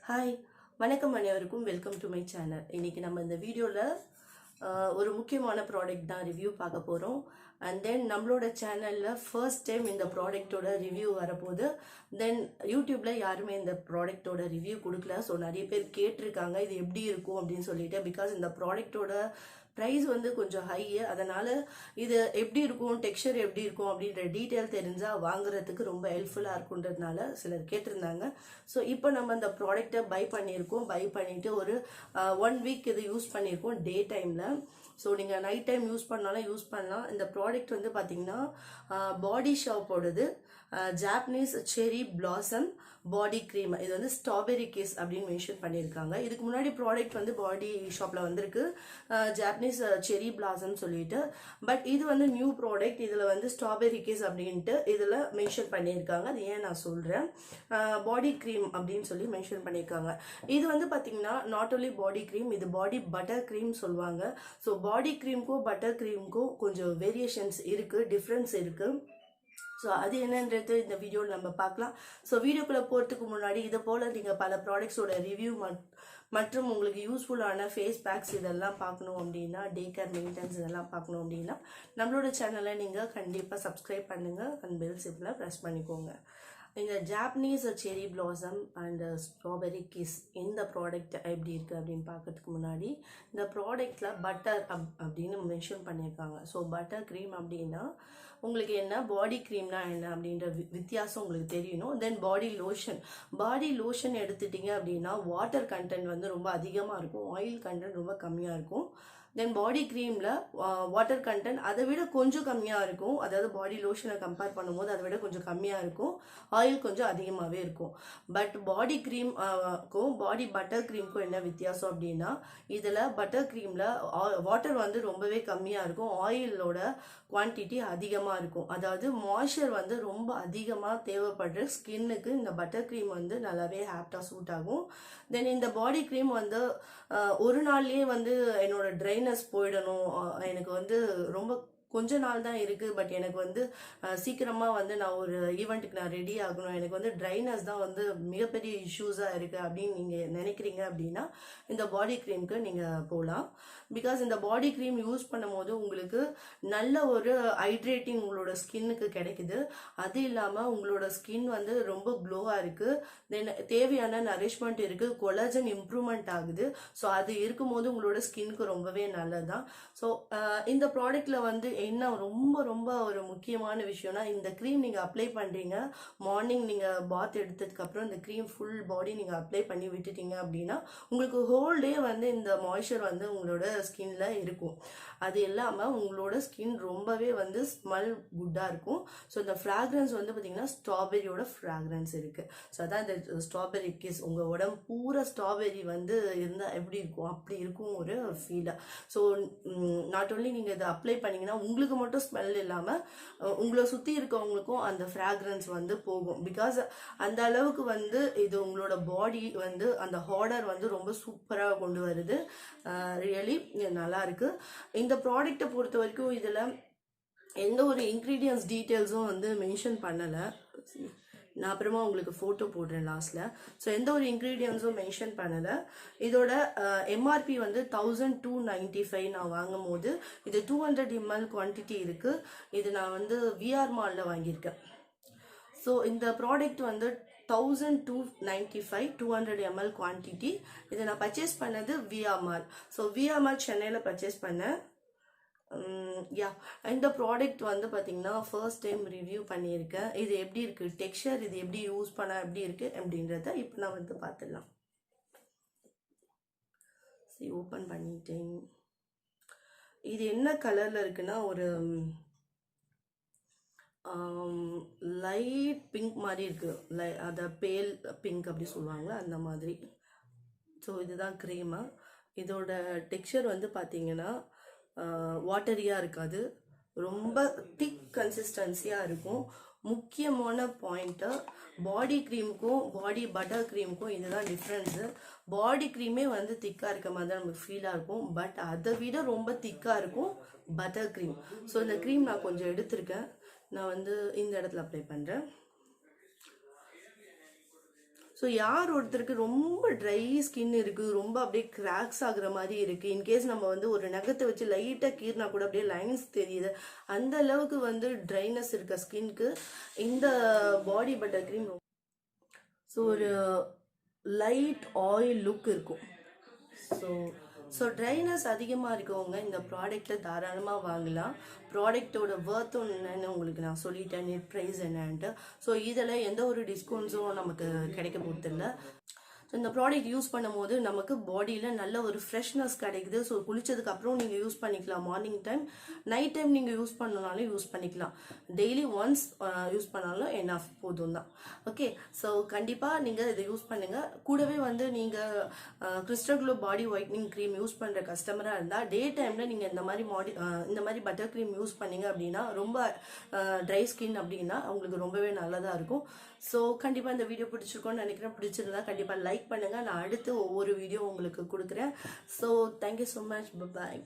Hi, வணக்கம் அனைவருக்கும். Welcome to my channel. இன்னைக்கு நம்ம இந்த வீடியோவில் ஒரு முக்கியமான ப்ராடக்ட் தான் ரிவ்யூ பார்க்க போகிறோம். அண்ட் தென் நம்மளோட சேனலில் ஃபர்ஸ்ட் டைம் இந்த ப்ராடக்டோட ரிவ்யூ வரப்போகுது. தென் யூடியூப்பில் யாருமே இந்த ப்ராடக்டோட ரிவ்யூ கொடுக்கல. ஸோ நிறைய பேர் கேட்டிருக்காங்க இது எப்படி இருக்கும் அப்படின்னு சொல்லிட்டு. பிகாஸ் இந்த ப்ராடக்டோட ப்ரைஸ் வந்து கொஞ்சம் ஹையு. அதனால் இது எப்படி இருக்கும், டெக்ஸ்சர் எப்படி இருக்கும் அப்படின்ற டீட்டெயில் தெரிஞ்சால் வாங்குறதுக்கு ரொம்ப ஹெல்ப்ஃபுல்லாக இருக்குன்றதுனால சிலர் கேட்டிருந்தாங்க. ஸோ இப்போ நம்ம இந்த ப்ராடக்டை பை பண்ணியிருக்கோம். பை பண்ணிவிட்டு ஒரு 1 வீக் இது யூஸ் பண்ணியிருக்கோம் டே டைமில். ஸோ நீங்கள் நைட் டைம் யூஸ் பண்ணாலும் யூஸ் பண்ணலாம். இந்த ப்ராடக்ட் வந்து பார்த்தீங்கன்னா பாடி ஷாப்போடது Japanese cherry blossom body cream. இது வந்து ஸ்ட்ராபெரி கிஸ் அப்படின்னு மென்ஷன் பண்ணியிருக்காங்க. இதுக்கு முன்னாடி ப்ராடக்ட் வந்து பாடி ஷாப்பில் வந்திருக்கு, ஜாப்பனீஸ் செரி பிளாசம் சொல்லிட்டு. பட் இது வந்து நியூ ப்ராடக்ட். இதில் வந்து ஸ்ட்ராபெரி கிஸ் அப்படின்ட்டு இதில் மென்ஷன் பண்ணியிருக்காங்க. அது ஏன் நான் சொல்கிறேன், பாடி க்ரீம் அப்படின்னு சொல்லி மென்ஷன் பண்ணியிருக்காங்க. இது வந்து பார்த்தீங்கன்னா நாட் ஓன்லி பாடி க்ரீம், இது பாடி பட்டர் க்ரீம் சொல்லுவாங்க. ஸோ பாடி க்ரீமுக்கும் பட்டர் க்ரீமுக்கும் கொஞ்சம் வேரியேஷன்ஸ் இருக்குது, டிஃப்ரென்ஸ் இருக்குது. ஸோ அது என்னன்றது இந்த வீடியோவில் நம்ம பார்க்கலாம். ஸோ வீடியோக்குள்ளே போகிறதுக்கு முன்னாடி இதை போல் நீங்கள் பல ப்ராடக்ட்ஸோட ரிவ்யூ மற்றும் உங்களுக்கு யூஸ்ஃபுல்லான ஃபேஸ் பேக்ஸ் இதெல்லாம் பார்க்கணும் அப்படின்னா, டே கேர் மெயின்டெனன்ஸ் இதெல்லாம் பார்க்கணும் அப்படின்னா நம்மளோட சேனலை நீங்கள் கண்டிப்பாக சப்ஸ்கிரைப் பண்ணுங்கள் அண்ட் பெல் சிம்பிளை ப்ரெஸ் பண்ணிக்கோங்க. இந்த Japanese cherry blossom and strawberry kiss இந்த ப்ராடக்ட் எப்படி இருக்குது அப்படின்னு பார்க்கறதுக்கு முன்னாடி, இந்த ப்ராடக்டில் பட்டர் அப்படின்னு மென்ஷன் பண்ணியிருக்காங்க. ஸோ பட்டர் க்ரீம் அப்படின்னா உங்களுக்கு என்ன, பாடி க்ரீம்னா என்ன அப்படின்ற வித்தியாசம் உங்களுக்கு தெரியணும். தென் பாடி லோஷன் எடுத்துட்டிங்க அப்படின்னா வாட்டர் கண்டென்ட் வந்து ரொம்ப அதிகமாக இருக்கும், ஆயில் கண்டென்ட் ரொம்ப கம்மியாக இருக்கும். தென் பாடி க்ரீமில் வாட்டர் கண்டென்ட் அதை விட கொஞ்சம் கம்மியாக இருக்கும். அதாவது பாடி லோஷனை கம்பேர் பண்ணும்போது அதை விட கொஞ்சம் கம்மியாக இருக்கும், ஆயில் கொஞ்சம் அதிகமாகவே இருக்கும். பட் பாடி க்ரீம்க்கும் பாடி பட்டர் க்ரீம்க்கும் என்ன வித்தியாசம் அப்படின்னா, இதில் பட்டர் க்ரீமில் வாட்டர் வந்து ரொம்பவே கம்மியாக இருக்கும், ஆயிலோட குவான்டிட்டி அதிகமாக இருக்கும். அதாவது மாய்ஸ்சர் வந்து ரொம்ப அதிகமாக தேவைப்படுற ஸ்கின்னுக்கு இந்த பட்டர் க்ரீம் வந்து நல்லாவே ஆப்டாக சூட் ஆகும். தென் இந்த பாடி க்ரீம் வந்து ஒரு நாள்லேயே வந்து என்னோட ட்ரைனஸ் போயிடணும், எனக்கு வந்து ரொம்ப கொஞ்ச நாள் தான் இருக்குது, பட் எனக்கு வந்து சீக்கிரமாக வந்து நான் ஒரு ஈவெண்ட்டுக்கு நான் ரெடி ஆகணும், எனக்கு வந்து ட்ரைனஸ் தான் வந்து மிகப்பெரிய இஷ்யூஸாக இருக்குது அப்படின்னு நீங்கள் நினைக்கிறீங்க அப்படின்னா இந்த பாடி க்ரீமுக்கு நீங்கள் போகலாம். பிகாஸ் இந்த பாடி க்ரீம் யூஸ் பண்ணும் போது உங்களுக்கு நல்ல ஒரு ஹைட்ரேட்டிங் உங்களோட ஸ்கின்னுக்கு கிடைக்குது. அது இல்லாமல் உங்களோட ஸ்கின் வந்து ரொம்ப க்ளோவாக இருக்குது. தென் தேவையான நரிஷ்மெண்ட் இருக்குது, கொலாஜன் இம்ப்ரூவ்மெண்ட் ஆகுது. ஸோ அது இருக்கும்போது உங்களோட ஸ்கின்னுக்கு ரொம்பவே நல்லதுதான். ஸோ இந்த ப்ராடக்டில் வந்து என்ன ரொம்ப ரொம்ப ஒரு முக்கியமான விஷயம்னா, இந்த க்ரீம் நீங்கள் அப்ளை பண்ணுறீங்க, மார்னிங் நீங்கள் பாத் எடுத்ததுக்கப்புறம் இந்த க்ரீம் ஃபுல் பாடி நீங்கள் அப்ளை பண்ணி விட்டுட்டீங்க அப்படின்னா உங்களுக்கு ஹோல் டே வந்து இந்த மாய்ஸ்சர் வந்து உங்களோட ஸ்கின்ல இருக்கும். அது இல்லாமல் உங்களோட ஸ்கின் ரொம்பவே வந்து ஸ்மெல் குட்டாக இருக்கும். ஸோ இந்த ஃப்ராக்ரன்ஸ் வந்து பார்த்தீங்கன்னா ஸ்ட்ராபெரியோட ஃப்ராக்ரன்ஸ் இருக்குது. ஸோ அதான் இந்த ஸ்ட்ராபெரி கிஸ். உங்கள் உடம்பு பூரா ஸ்ட்ராபெரி வந்து இருந்தால் எப்படி இருக்கும் அப்படி இருக்கும் ஒரு ஃபீலாக. ஸோ நாட் ஓன்லி நீங்கள் இதை அப்ளை பண்ணிங்கன்னா உங்களுக்கு மட்டும் ஸ்மெல் இல்லாமல் உங்களை சுற்றி இருக்கவங்களுக்கும் அந்த ஃப்ராக்ரன்ஸ் வந்து போகும். பிகாஸ் அந்த அளவுக்கு வந்து இது உங்களோட பாடி வந்து அந்த ஹார்டர் வந்து ரொம்ப சூப்பராக கொண்டு வருது. ரியலி நல்லா இருக்கு. இந்த ப்ராடக்டை பொறுத்த வரைக்கும் இதில் எந்த ஒரு இன்க்ரீடியன்ஸ் டீட்டெயில்ஸும் வந்து மென்ஷன் பண்ணலை. நான் அப்புறமா உங்களுக்கு ஃபோட்டோ போடுறேன் லாஸ்ட்டில். ஸோ எந்த ஒரு இன்க்ரீடியன்ஸும் மென்ஷன் பண்ணலை. இதோட எம்ஆர்பி வந்து 1295 நான் வாங்கும் போது. இது 200 ml குவான்டிட்டி இருக்குது. இது நான் வந்து விஆர் மாலில் வாங்கியிருக்கேன். ஸோ இந்த ப்ராடக்ட் வந்து 1295 200 ml குவான்டிட்டி. இதை நான் பர்ச்சேஸ் பண்ணது VR mall. So VR mall சென்னையில் பர்ச்சேஸ் பண்ணேன். இந்த ப்ராடக்ட் வந்து பார்த்தீங்கன்னா ஃபர்ஸ்ட் டைம் ரிவ்யூ பண்ணியிருக்கேன். இது எப்படி இருக்குது டெக்ஸ்சர், இது எப்படி யூஸ் பண்ண எப்படி இருக்குது அப்படின்றத இப்போ நான் வந்து பார்த்துடலாம். சரி, ஓப்பன் பண்ணிட்டேன். இது என்ன கலரில் இருக்குன்னா ஒரு லைட் பிங்க் மாதிரி இருக்குது, அதை பேல் பிங்க் அப்படி சொல்லுவாங்க அந்த மாதிரி. ஸோ இதுதான் க்ரீமு. இதோட டெக்ஸ்சர் வந்து பார்த்தீங்கன்னா வாட்டரியாக இருக்காது, ரொம்ப திக் கன்சிஸ்டன்சியாக இருக்கும். முக்கியமான பாயிண்ட்டு, பாடி க்ரீமுக்கும் பாடி பட்டர் க்ரீமுக்கும் இதுதான் டிஃப்ரென்ஸு. பாடி க்ரீமே வந்து திக்காக இருக்க மாதிரி தான் நமக்கு ஃபீலாக இருக்கும், பட் அதை விட ரொம்ப திக்காக இருக்கும் பட்டர் க்ரீம். ஸோ இந்த க்ரீம் நான் கொஞ்சம் எடுத்திருக்கேன், நான் வந்து இந்த இடத்துல அப்ளை பண்ணுறேன். ஸோ யார் ஒருத்தருக்கு ரொம்ப ட்ரை ஸ்கின் இருக்குது, ரொம்ப அப்படியே கிராக்ஸ் ஆகுற மாதிரி இருக்குது, இன்கேஸ் நம்ம வந்து ஒரு நகத்தை வச்சு லைட்டாக கீறினா கூட அப்படியே லைன்ஸ் தெரியுது, அந்த அளவுக்கு வந்து ட்ரைனஸ் இருக்க ஸ்கின்க்கு இந்த பாடி பட்டர் க்ரீம் ஸோ ஒரு லைட் ஆயில் லுக் இருக்கும். ஸோ ட்ரைனஸ் அதிகமாக இருக்கவங்க இந்த ப்ராடக்ட்டை தாராளமாக வாங்கலாம். ப்ராடக்டோட ஒர்த்தும் என்னன்னு உங்களுக்கு நான் சொல்லிட்டேன், நெட் ப்ரைஸ் என்னன்ட்டு. ஸோ இதில் எந்த ஒரு டிஸ்கவுண்ட்ஸும் நமக்கு கிடைக்க போகிறதில்ல. ஸோ இந்த ப்ராடக்ட் யூஸ் பண்ணும்போது நமக்கு பாடியில் நல்ல ஒரு ஃப்ரெஷ்னஸ் கிடைக்குது. ஸோ குளிச்சதுக்கு அப்புறம் நீங்கள் யூஸ் பண்ணிக்கலாம். மார்னிங் டைம், நைட் டைம் நீங்கள் யூஸ் பண்ணனாலும் யூஸ் பண்ணிக்கலாம். டெய்லி ஒன்ஸ் யூஸ் பண்ணாலும் என்ன போதும் தான். ஓகே, ஸோ கண்டிப்பாக நீங்கள் இதை யூஸ் பண்ணுங்கள். கூடவே வந்து நீங்கள் கிறிஸ்டல் க்ளோ பாடி ஒயிட்னிங் க்ரீம் யூஸ் பண்ணுற கஸ்டமராக இருந்தால் டே டைமில் நீங்கள் இந்த மாதிரி பட்டர் க்ரீம் யூஸ் பண்ணீங்க அப்படின்னா, ரொம்ப ட்ரை ஸ்கின் அப்படின்னா உங்களுக்கு ரொம்பவே நல்லதாக இருக்கும். ஸோ கண்டிப்பாக இந்த வீடியோ பிடிச்சிருக்கோன்னு நினைக்கிறேன். பிடிச்சிருந்தா கண்டிப்பாக லைக் பண்ணுங்கள். நான் அடுத்து ஒவ்வொரு வீடியோ உங்களுக்கு கொடுக்குறேன். So thank you so much. பாய்.